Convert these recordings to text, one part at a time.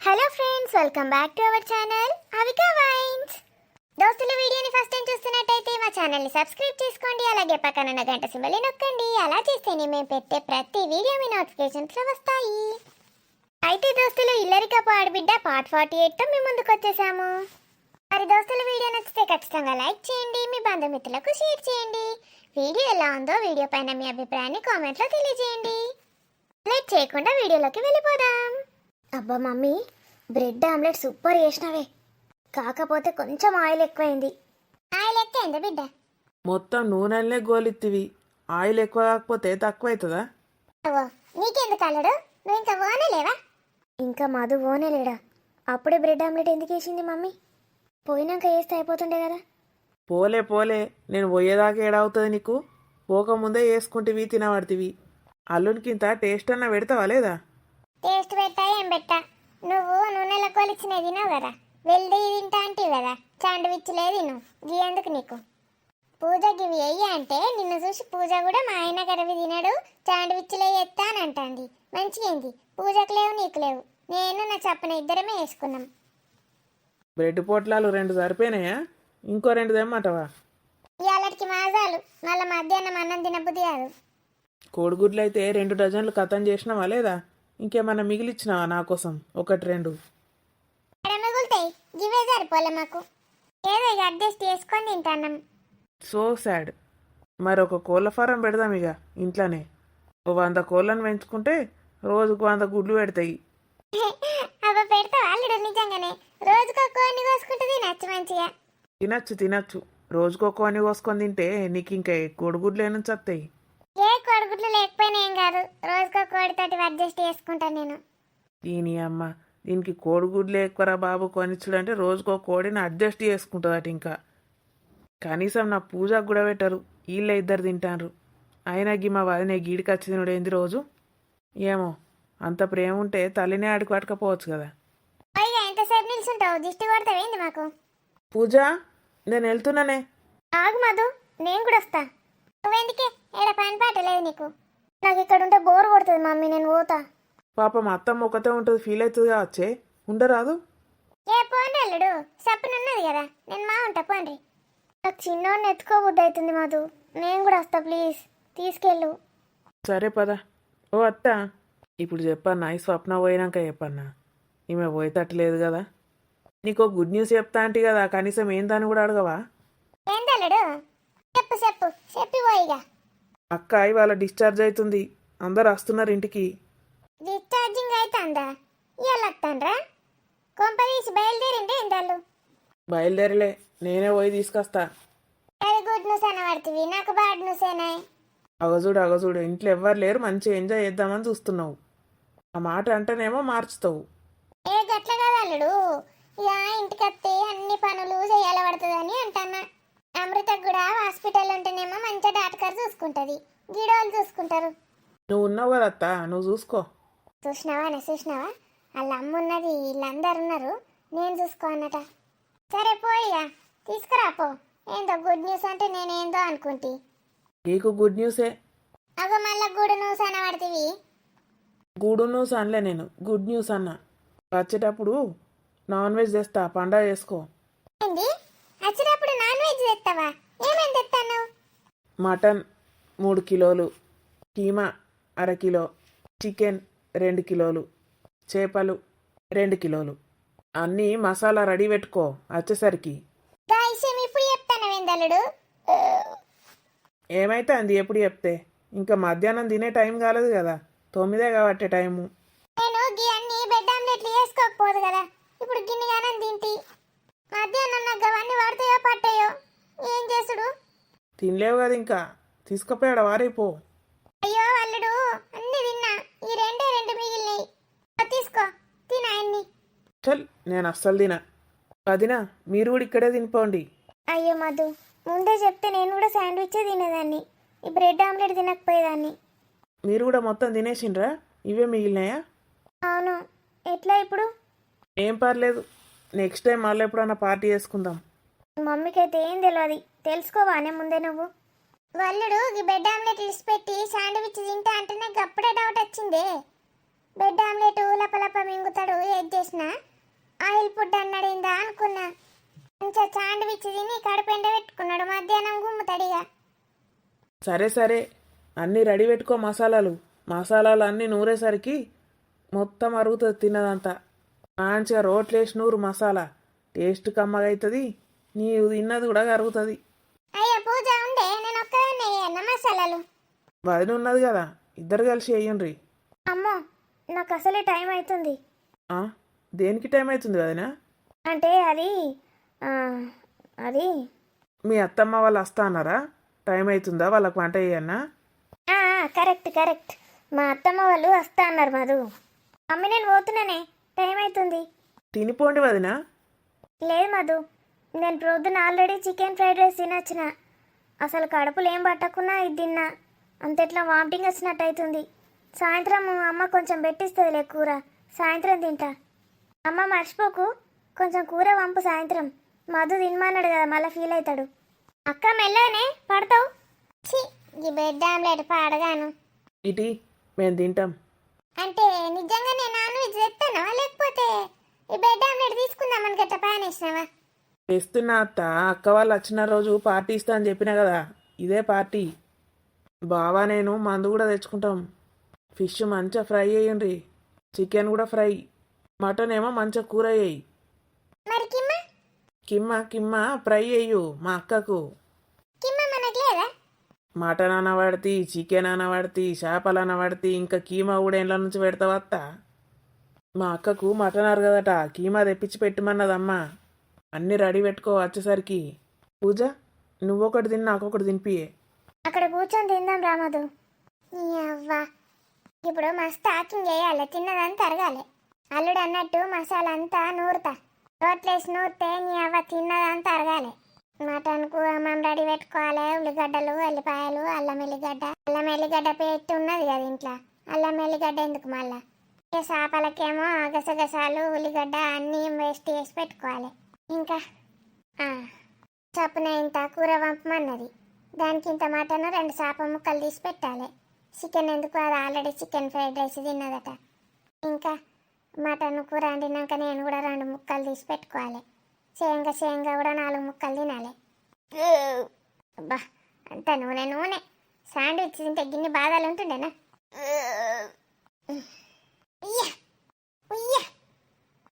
Hello friends, welcome back to our channel Avika wines. దోస్తులు, వీడియోని first time చూస్తున్నట్టయితే మా ఛానల్ని సబ్స్క్రైబ్ చేసుకోండి. అలాగే పక్కన ఉన్న గంట సింబల్ని నొక్కండి. అలా చేస్తేనే మేము పెట్టే ప్రతి వీడియో మీ నోటిఫికేషన్స్లో వస్తాయి. అయితే దోస్తులు, ఇల్లరికపు ఆడబిడ్డ పార్ట్ 48తో మేము ముందుకు వచ్చేసాము. మరి దోస్తులు, వీడియో నచ్చితే ఖచ్చితంగా లైక్ చేయండి, మీ బంధుమిత్రులకు షేర్ చేయండి. వీడియో ఎలా ఉందో వీడియో పైన మీ అభిప్రాయాన్ని కామెంట్లో తెలియజేయండి. లేట్ చేయకుండా వీడియోలోకి వెళ్ళిపోదాం. అబ్బా మమ్మీ, బ్రెడ్ ఆమ్లెట్ సూపర్ చేసినవే, కాకపోతే కొంచెం ఆయిల్ ఎక్కువైంది. ఆయిల్ ఎక్కువైందా బిడ్డ? మొత్తం నూనెలనే గోలిత్తివి, ఆయిల్ ఎక్కువ కాకపోతే తక్కువ అవుతుందా? నీకెందుకు అల్లడు, నువ్వు ఇంకా ఓనలేవా? ఇంకా మధు ఓనలేడా? అప్పుడే బ్రెడ్ ఆమ్లెట్ ఎందుకు వేసింది మమ్మీ? పోయినాక వేస్తే అయిపోతుండే కదా. పోలే నేను పోయేదాకా ఏడవుతుంది నీకు? పోకముందే వేసుకుంటేవి తినబడితివి. అల్లునికింత టేస్ట్ అన్న పెడతావా లేదా? టేస్ట్ పెట్టా ఏం పెట్టా, నువ్వు నూనెల కోలిచ్చినవి తినవు కదా, వెల్ది తింటా అంటివి కదా, శాండ్విచ్లే తిను. గీ ఎందుకు నీకు? పూజ గివి వెయ్యి అంటే నిన్ను చూసి పూజ కూడా మా ఆయన గరవి తినడు, శాండ్విచ్లే ఎత్తా అని అంటాంది. మంచిగైంది, పూజకు లేవు నీకు లేవు. నేను నా చప్పన ఇద్దరమే వేసుకున్నాం. బ్రెడ్ పొట్లాలు 2 సరిపోయినాయా? ఇంకో 2 తెమ్మంటావా? ఇవాళకి మాజాలు, మళ్ళీ మధ్యాహ్నం అన్నం తినబుద్ధి కాదు. కోడిగుడ్లు అయితే 2 డజన్లు కథం చేసినావా లేదా? ఇంకేమన్నా మిగిలిచ్చినావా నా కోసం? 1-2 మిగులుతాయి, గివే సరిపోలే మాకు. ఏదో ఇక అడ్జస్ట్ చేసుకొని తింటాన్నాం. So sad. మరి ఒక కోళ్ళ ఫారం పెడదాం ఇక ఇంట్లోనే. 100 కోళ్ళను పెంచుకుంటే రోజుకు 100 గుడ్లు పెడతాయి. అబ్బా పెడతావు అల్లుడు, నిజంగానే రోజుకో కోడిని కోసుకుంటే తినచ్చు మంచిగా. తినచ్చు. రోజుకో కోని కోసుకొని తింటే నీకు ఇంకా కోడిగుడ్లు నుంచి వస్తాయి. ఏ కోడిగుడ్లు లేకపోయినా ఏం కాదు, రోజుకో కోడితోటి అడ్జస్ట్ చేసుకుంటాను నేను. దీని అమ్మ, దీనికి కోడిగుడ్లు ఎక్కువరా బాబు కొనిచ్చుడంటే రోజుకో కోడిని అడ్జస్ట్ చేసుకుంటుందట. ఇంకా కనీసం నా పూజకు కూడా పెట్టరు, వీళ్ళే 2 తింటారు. అయినా మా వదినే గీడికి వచ్చి తినుడేంది రోజు? ఏమో, అంత ప్రేమ ఉంటే తల్లినే ఆడికి పట్టుకపోవచ్చు కదా. పైగా ఎంతసేపు నిల్చుంటావు, దిష్టి కొడతావేంది మాకు? పూజ, నేను వెళ్తున్నానే. ఆగు మధు, నేను కూడా వస్తా. నువ్వెందుకే, ఏడ పని పాట లేదు నీకు. నాకు ఇక్కడ ఉంటే బోర్ కొడుతుంది మమ్మీ, నేను పోతా. పాపం అత్తమ్మ ఒకతే ఉంటుంది, ఫీల్ అవుతుందిగా, వచ్చే ఉండరాదు. ఏ పోండి అల్లుడు, సప్పునున్నది కదా, నేను మా ఉంటా పోండి. నాకు చిన్నోడిని ఎత్తుకోబుద్ది అవుతుంది మధు, నేను కూడా వస్తా, ప్లీజ్ తీసుకెళ్ళు. సరే పద. ఓ అత్త, ఇప్పుడు చెప్పన్నా, ఈ స్వప్న పోయినాక చెప్పన్నా. ఈమె పోయేటట్లేదు కదా. నీకు గుడ్ న్యూస్ చెప్తా అంటే కదా, కనీసం ఏందని కూడా అడగవా? ఏందల్లుడు, చెప్పు చెప్పిపోయిగా. అక్క ఇవాళ డిశ్చార్జ్ అవుతుంది, అందరు వస్తున్నారు ఇంటికి. డిశ్చార్జింగ్ అవుతుందా? ఇవాళ వస్తాండ్రా? కొంప తీసి బయలుదేరిండే ఇందాళ్ళు? బయలుదేరలే, నేనే పోయి తీసుకొస్తా. అది గుడ్ న్యూస్ అనబడుతుంది, నాకు బ్యాడ్ న్యూస్ ఏనాయి. అగజూడు, ఇంట్లో ఎవ్వరు లేరు, మంచిగా ఎంజాయ్ చేద్దామని చూస్తున్నావు. ఆ మాట అంటేనేమో మార్చుతావు. ఏ గట్ల కదా అల్లుడు, ఇక ఇంటికి వస్తే అన్ని పనులు చేయాల పడుతుందని అంటన్నా. అమృతకు కూడా హాస్పిటల్ ఉంటేనేమో మంచిగా డాక్టర్ చూసుకుంటుంది, గీడోళ్ళు చూసుకుంటారు. నువ్వు ఉన్నావు కదా అత్త, నువ్వు చూసుకో. చూసినావా, వాళ్ళ అమ్మ ఉన్నది, వీళ్ళందరు ఉన్నారు, నేను చూసుకో అన్నట. సరే పోయిగా తీసుకురాపో. ఏందో గుడ్ న్యూస్ అంటే నేనేందో అనుకుంటి. నీకు గుడ్ న్యూసే. అగో మళ్ళా గుడ్ న్యూస్ అనబడుతుంది. గుడ్ న్యూస్ అనలే, నేను గుడ్ న్యూస్ అన్నా. వచ్చేటప్పుడు నాన్ వెజ్ తెస్తా, పండగ చేసుకో. ఏంది, వచ్చేటప్పుడు నాన్ వెజ్ తెస్తావా? ఏమేమి తెస్తాను? మటన్ 3 కిలోలు, కీమా 1/2 కిలో, చికెన్ 2 కిలోలు, చేపలు 2 కిలోలు. అన్నీ మసాలా రెడీ పెట్టుకో వచ్చేసరికి. విషయం ఇప్పుడు చెప్తాను వెందలుడు. ఏమైతే అంది ఎప్పుడు చెప్తే? ఇంకా మధ్యాహ్నం తినే టైం కాలేదు కదా, 9 కాబట్టి టైము. నేను గీ అన్ని బెడ్ ఆమ్లెట్లు వేసుకోకపోదు కదా, ఇప్పుడు గిన్నె గానం తింటి. మధ్యాహ్నం నాకు అవన్నీ పడతాయో పట్టాయో ఏం చేసుడు? తినలేవు కదా, ఇంకా తీసుకుపోయాడు వారైపో. అయ్యో అల్లుడు, అన్ని తిన్నా, ఈ 2 మిగిలినాయి. తీసుకో, తినా అన్ని. చల్, నేను అస్సలు తినా. వదినా, మీరు కూడా ఇక్కడే తినిపోండి. అయ్యో మధు, ముందే చెప్తే నేను కూడా శాండ్విచే తినేదాన్ని, ఈ బ్రెడ్ ఆమ్లెట్ తినకపోయేదాన్ని. మీరు కూడా మొత్తం తినేసిండ్రా? ఇవే మిగిలినాయా? అవును, ఎట్లా ఇప్పుడు? ఏం పర్లేదు, నెక్స్ట్ టైం మళ్ళీ ఎప్పుడన్నా పార్టీ చేసుకుందాం. మమ్మీకి అయితే ఏం తెలియదు, తెలుసుకోవానే ముందే నువ్వు. వల్లుడు ఈ బెడ్ ఆమ్లెట్ ఇడిచిపెట్టి శాండ్విచ్ తింటా అంటే నాకు అప్పుడే డౌట్ వచ్చిందే. బెడ్ ఆమ్లెట్ లపలప మింగుతాడు ఏది చేసినా ఆయిల్ ఫుడ్ అన్నాడిందా అనుకున్నా. కొంచెం శాండ్విచ్ తిని కడుపెండ పెట్టుకున్నాడు. మధ్యాహ్నం గుమ్ముతాడిగా. సరే సరే, అన్నీ రెడీ పెట్టుకో. మసాలాలు అన్నీ నూరేసరికి మొత్తం అరుగుతుంది తిన్నదంతా. మంచిగా రోట్లేసి నూరు మసాలా. టేస్ట్ కమ్మగా అవుతుంది. నీవు తిన్నది కూడా కరుగుతుంది. అయ్యా పూజ ఉండే, నేను ఒక్కదాన్నే అన్న మసాలాలు. వదిన ఉన్నది కదా, ఇద్దరు కలిసి వేయండి. అమ్మో, నాకు అసలే టైం అవుతుంది. దేనికి టైం అవుతుంది వదినా? అంటే అది మీ అత్తమ్మ వాళ్ళు వస్తా అన్నారా? టైం అవుతుందా వాళ్ళకి వంట చేయన్నా? కరెక్ట్. మా అత్తమ్మ వాళ్ళు వస్తా అన్నారు మధు. అమ్మ నేను పోతున్నానే, టైం అవుతుంది. తినిపోండి వదినా. లేదు మధు, నేను ప్రొద్దున ఆల్రెడీ చికెన్ ఫ్రైడ్ రైస్ తినొచ్చిన. అసలు కడుపులు ఏం పట్టకున్నా ఇది తిన్నా. అంతెట్లా వామిటింగ్ వచ్చినట్టు అవుతుంది. సాయంత్రం అమ్మ కొంచెం పెట్టిస్తుందిలే కూర, సాయంత్రం తింటా. అమ్మ మర్చిపోకు, కొంచెం కూర వంపు సాయంత్రం. మధు తినమన్నాడు కదా, మళ్ళీ ఫీల్ అవుతాడు. అక్క మెల్లనే పడతావు. ఈ బెడ్ ఆమ్లెట్ పాడగాను. ఇటీ మేము తింటాం. అంటే నిజంగానే నాన్ వెజ్ తెస్తానా, లేకపోతే ఈ బెడ్ ఆమ్లెట్ తీసుకుందామని గట్ట ప్లాన్ వేసినావా? తెస్తున్నా అత్త. అక్క వాళ్ళు వచ్చిన రోజు పార్టీ ఇస్తా అని చెప్పినా కదా, ఇదే పార్టీ. బావా నేను మందు కూడా తెచ్చుకుంటాం. ఫిష్ మంచిగా ఫ్రై చేయండి, చికెన్ కూడా ఫ్రై, మటన్ ఏమో మంచిగా కూర చేయి. మరి కిమ్మ ఫ్రై చెయ్యు మా అక్కకు. మనకు లేదా? మటన్ అనబడితే, చికెన్ అనబడితే, చేపలు అనబడితే, ఇంకా కీమా కూడా ఇంట్లో నుంచి పెడతావత్తా. మా అక్కకు మటన్ అరగదట, కీమా తెప్పించి పెట్టమన్నదమ్మా. అన్నీ రెడీ పెట్టుకో వచ్చేసరికి. పూజ నువ్వొకటి తిని నాకొకటి తినిపియే. అక్కడ కూర్చొని తిందాం రామదు. అవ్వా, ఇప్పుడు మస్తు ఆకింగ్ చేయాలి, తిన్నదంతా అరగాలి. అల్లుడు అన్నట్టు మసాలా అంతా నూరుతా. రోట్లేసి నూరితే నీ అవ్వ తిన్నదంతా అరగాలి. మటన్కు మనం రెడీ పెట్టుకోవాలి. ఉల్లిగడ్డలు, ఎల్లిపాయలు, అల్లం ఎల్లిగడ్డ పేస్ట్ ఉన్నది కదా ఇంట్లో. అల్లం ఎల్లిగడ్డ ఎందుకు మళ్ళా? చేపలకేమో గసగసాలు, ఉల్లిగడ్డ అన్నీ వేస్ట్ చేసి పెట్టుకోవాలి. ఇంకా చప్పున ఇంత కూర వంపమన్నది. దానికి ఇంత మటన్ 2 చేప ముక్కలు తీసి పెట్టాలి. చికెన్ ఎందుకు, అది ఆల్రెడీ చికెన్ ఫ్రైడ్ రైస్ తిన్నదట. ఇంకా మటన్ కూర వండినాక నేను కూడా 2 ముక్కలు తీసి పెట్టుకోవాలి. శేంగా కూడా 4 ముక్కలు తినాలి. అబ్బా, అంత నూనె. శాండ్విచ్ తింటే గిన్ని బాధలు ఉంటుండేనా?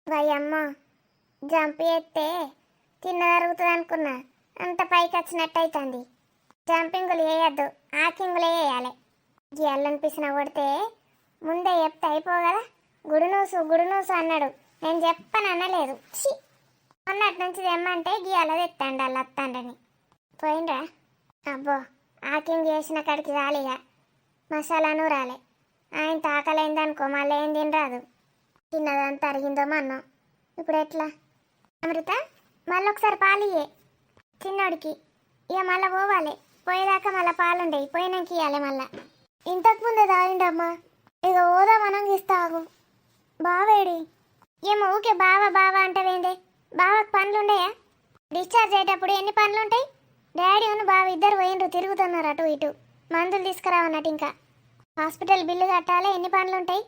వయ్యమ్మ, జంప్ చేస్తే తిన్నదరుగుతుంది అనుకున్నా, అంత పైకి వచ్చినట్టు అవుతుంది. జంపింగులు వేయద్దు, ఆకింగులే వేయాలి. అల్లని పిసిన కొడితే ముందే చెప్తే అయిపో కదా. గుడునూసు అన్నాడు, నేను చెప్పననలేదు. అన్నట్టు నుంచి తెమ్మంటే గీయాల తెత్తాండి అల్ల అత్తాండని పోయిండ్రా. అబ్బో, ఆకింగ్ చేసిన కాడికి రాలిగా మసాలా నూరాలి. ఆయన తాకలేందనుకో మళ్ళీ ఏం తినరాదు. తిన్నదంతా అరిగిందో మన్నం. ఇప్పుడు ఎట్లా? అమృత, మళ్ళీ ఒకసారి పాలియే చిన్నోడికి. ఇక మళ్ళీ పోవాలి. పోయేదాకా మళ్ళీ పాలుండేవి, పోయినాక ఇవ్వాలి మళ్ళా. ఇంతకు ముందే తాగిండమ్మా. ఇక ఓదా మనం ఇస్తాగు. బావేడి ఏమో ఊకే బావా అంటవేందే? బావకు పనులుండయా? డిశ్చార్జ్ అయ్యేటప్పుడు ఎన్ని పనులుంటాయి? డాడీ ఉన్న బావ ఇద్దరు పోయిండ్రు, తిరుగుతున్నారు అటు ఇటు. మందులు తీసుకురావన్నట్టు. ఇంకా హాస్పిటల్ బిల్లు కట్టాలి, ఎన్ని పనులుంటాయి.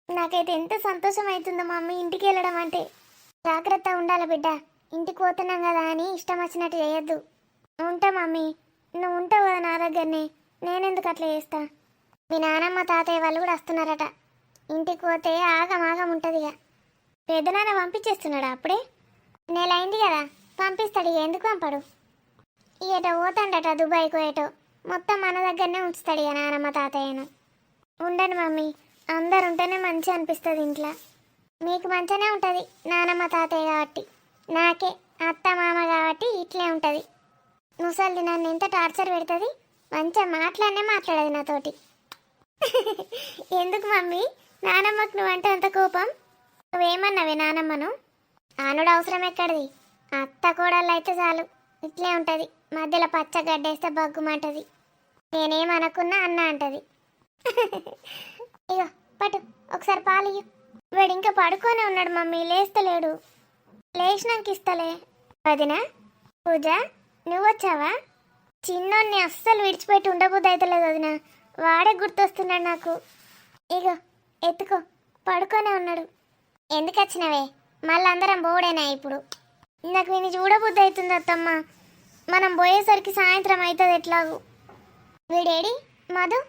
నాకైతే ఎంత సంతోషం అవుతుందో మమ్మీ ఇంటికి వెళ్ళడం అంటే. జాగ్రత్త ఉండాలి బిడ్డ, ఇంటికి పోతున్నాం కదా అని ఇష్టం వచ్చినట్టు చేయొద్దు. ఉంటా మమ్మీ, నువ్వు ఉంటావు కదా నా దగ్గరనే, నేనెందుకు అట్లా చేస్తా. మీ నానమ్మ తాతయ్య వాళ్ళు కూడా వస్తున్నారట. ఇంటికి పోతే ఆగం ఉంటుంది. ఇక పెద్దనాన్న పంపించేస్తున్నాడు అప్పుడే. నెల అయింది కదా, పంపిస్తాడు. ఇక ఎందుకు పంపడు? ఏటో పోతాడట, దుబాయ్కు ఏటో. మొత్తం మన దగ్గరనే ఉంచుతాడు ఇక నానమ్మ తాతయ్యను. ఉండండి మమ్మీ, అందరు ఉంటేనే మంచిగా అనిపిస్తుంది ఇంట్లో. మీకు మంచిగానే ఉంటుంది నానమ్మ తాతయ్య కాబట్టి. నాకే అత్త మామ కాబట్టి ఇట్లే ఉంటుంది. ముసలి నన్ను ఎంత టార్చర్ పెడుతుంది, మంచిగా మాట్లాడదు నాతోటి. ఎందుకు మమ్మీ, నానమ్మకు నువ్వంటే అంత కోపం? నువ్వేమన్నావే నానమ్మను? ఆనుడు అవసరం ఎక్కడిది? అత్త కోడళ్ళు అయితే చాలు ఇట్లే ఉంటుంది. మధ్యలో పచ్చగడ్డేస్తే బగ్గుమంటది. నేనేమనుకున్నా అన్న అంటది. ఇగో పట్టు, ఒకసారి పాలియు. వాడు ఇంకా పడుకొని ఉన్నాడు మమ్మీ, లేస్తలేడు. లేచినాక ఇస్తలే. వదినా, పూజ నువ్వొచ్చావా? చిన్నోన్ని అస్సలు విడిచిపెట్టి ఉండబుద్ధి అవుతలేదు వదినా. వాడే గుర్తొస్తున్నాడు నాకు. ఇగో ఎత్తుకో, పడుకొనే ఉన్నాడు. ఎందుకు వచ్చినవే? మళ్ళీ అందరం బోడేనా ఇప్పుడు? నాకు నేను చూడబుద్ధి అవుతుంది అత్తమ్మ. మనం పోయేసరికి సాయంత్రం అవుతుంది ఎట్లాగూ. వీడేడి మధు?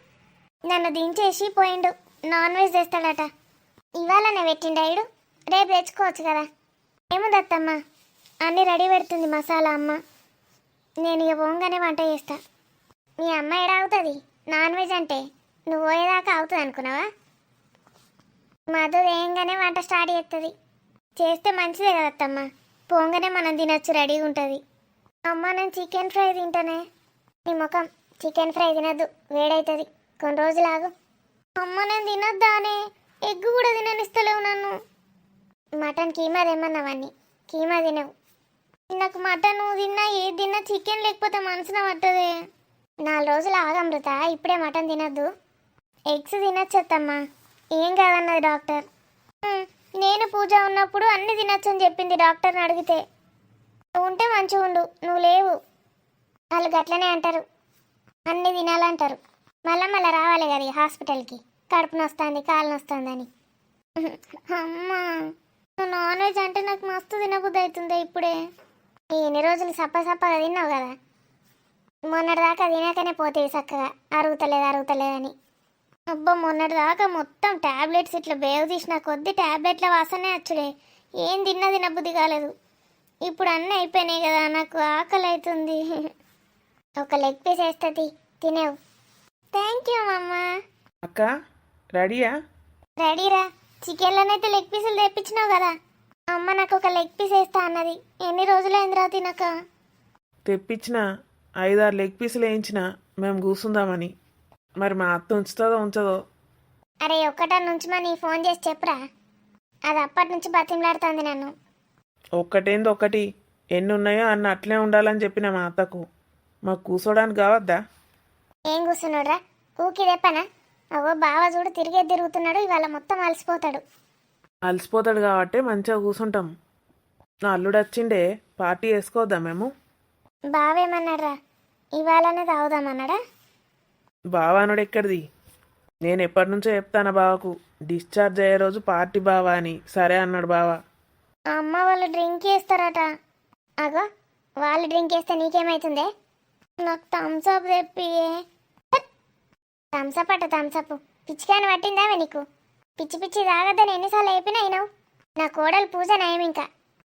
నన్ను దించేసి పోయిండు. నాన్ వెజ్ తెస్తాడట. ఇవాళనే పెట్టిండాయుడు, రేపు తెచ్చుకోవచ్చు కదా. ఏముందత్తమ్మ, అన్నీ రెడీ పెడుతుంది మసాలా అమ్మ. నేను ఇక పోగానే వంట చేస్తా. మీ అమ్మ ఏడాగుతుంది నాన్ వెజ్ అంటే? నువ్వు పోయేదాకా అవుతుంది అనుకున్నావా? మధు వేయంగానే వంట స్టార్ట్ చేస్తుంది. చేస్తే మంచిదే కదా అత్తమ్మ, పోగానే మనం తినొచ్చు, రెడీగా ఉంటుంది. అమ్మ నేను చికెన్ ఫ్రై తింటానే. నీ ముఖం, చికెన్ ఫ్రై తినద్దు, వేడవుతుంది. కొన్ని రోజులు ఆగు. అమ్మ నేను తినొద్దానే, ఎగ్గు కూడా తిననిస్తలేవు నన్ను. మటన్ కీమా తెమ్మన్నావన్నీ, కీమా తినవు. నాకు మటన్ తిన్నా ఏది తిన్నా చికెన్ లేకపోతే మనసున పట్టదే. 4 రోజులు ఆగమృత, ఇప్పుడే మటన్ తినద్దు. ఎగ్స్ తినొచ్చత్తమ్మా, ఏం కాదన్నది డాక్టర్. నేను పూజ ఉన్నప్పుడు అన్ని తినొచ్చని చెప్పింది డాక్టర్ని అడిగితే. నువ్వు ఉంటే మంచిగా ఉండు, నువ్వు లేవు. వాళ్ళు గట్లనే అంటారు, అన్ని తినాలంటారు. మళ్ళా రావాలి కదా ఈ హాస్పిటల్కి, కడుపు నొస్తుంది, కాలు నొస్తుందని. అమ్మా నాన్ వెజ్ అంటే నాకు మస్తు తినబుద్ధి అవుతుంది ఇప్పుడే. ఎన్ని రోజులు సప్పగా తిన్నావు కదా, మొన్నటిదాకా తినాకనే పోతేవి చక్కగా, అరుగుతలేదని. అబ్బా మొన్నటిదాకా మొత్తం ట్యాబ్లెట్స్ ఇట్లా బేవు తీసిన కొద్ది ట్యాబ్లెట్ల వాసనే వచ్చుడే, ఏం తినబుద్ధి కాలేదు. ఇప్పుడు అన్నీ అయిపోయినాయి కదా, నాకు ఆకలి అవుతుంది. ఒక లెగ్ పీస్ వేస్తుంది, తినేవు. థ్యాంక్ యూ మమ్మ. అక్క రెడీయా? రెడీరా. చికెన్లోనైతే లెగ్ పీసులు తెప్పించినావు కదా. అమ్మ నాకు ఒక లెగ్ పీస్ వేస్తా అన్నది. ఎన్ని రోజులైందిరా తినక? తెప్పించిన 5-6 లెగ్ పీసులు వేయించిన మేము కూర్చుందామని. మరి మా అత్త ఉంచుతుందో. అరే ఒక్కటా నుంచమని ఫోన్ చేసి చెప్పురా. అది అప్పటి నుంచి బతిమలాడుతుంది నన్ను. ఒక్కటేంది ఒకటి, ఎన్ని ఉన్నాయో అన్న అట్లే ఉండాలని చెప్పిన మా అత్తకు. మాకు కూర్చోడానికి కావద్దా? ఏం కూర్చున్నాడురా, ఊకి తెప్పనా? అవో బావ చూడు తిరుగుతున్నాడు, ఇవాళ మొత్తం అలసిపోతాడు. అలసిపోతాడు కాబట్టి మంచిగా కూర్చుంటాం. నా అల్లుడు వచ్చిండే, పార్టీ వేసుకోవద్దా మేము? బావేమన్నాడ్రా? ఇవాళనే తాగుదామన్నాడా? బావానుడు ఎక్కడిది? నేను ఎప్పటి నుంచో చెప్తాను బావకు, డిశ్చార్జ్ అయ్యే రోజు పార్టీ బావా అని. సరే అన్నాడు బావ. అమ్మ వాళ్ళు డ్రింక్ చేస్తారట. అగో వాళ్ళు డ్రింక్ చేస్తే నీకేమైతుందే? నాకు థమ్స్అప్ తెప్పియే. థమ్స్అప్ అట థమ్స్అప్, పిచ్చికాని పట్టిందావే నీకు? పిచ్చి తాగద్దని ఎన్నిసార్లు అయిపోయినా అయినావు. నా కోడలు పూజ నయం, ఇంకా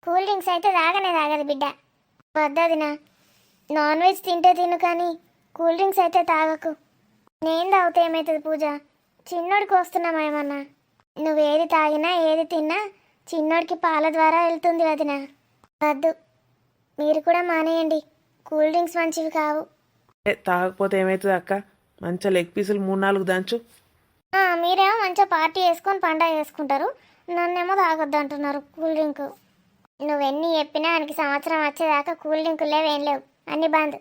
కూల్ డ్రింక్స్ అయితే తాగదు బిడ్డ. వద్దదినా, నాన్ వెజ్ తింటే తిను కానీ కూల్ డ్రింక్స్ అయితే తాగకు. నేను తాగితే ఏమవుతుంది పూజ? చిన్నోడికి వస్తున్నామా ఏమన్నా? నువ్వు ఏది తాగినా ఏది తిన్నా చిన్నోడికి పాల ద్వారా వెళ్తుంది వదిన. వద్దు, మీరు కూడా మానేయండి, కూల్ డ్రింక్స్ మంచివి కావు. తాగకపోతే ఏమవుతుంది అక్క? మంచిగా లెగ్ పీసులు 3-4 దంచు. మీరేమో మంచిగా పార్టీ చేసుకొని పండగ చేసుకుంటారు, నన్నేమో తాగొద్దు అంటున్నారు కూల్ డ్రింక్. నువ్వెన్ని చెప్పినా ఆయనకి సంవత్సరం వచ్చేదాకా కూల్ డ్రింకులు లేవు, ఏం లేవు, అన్ని బంద్.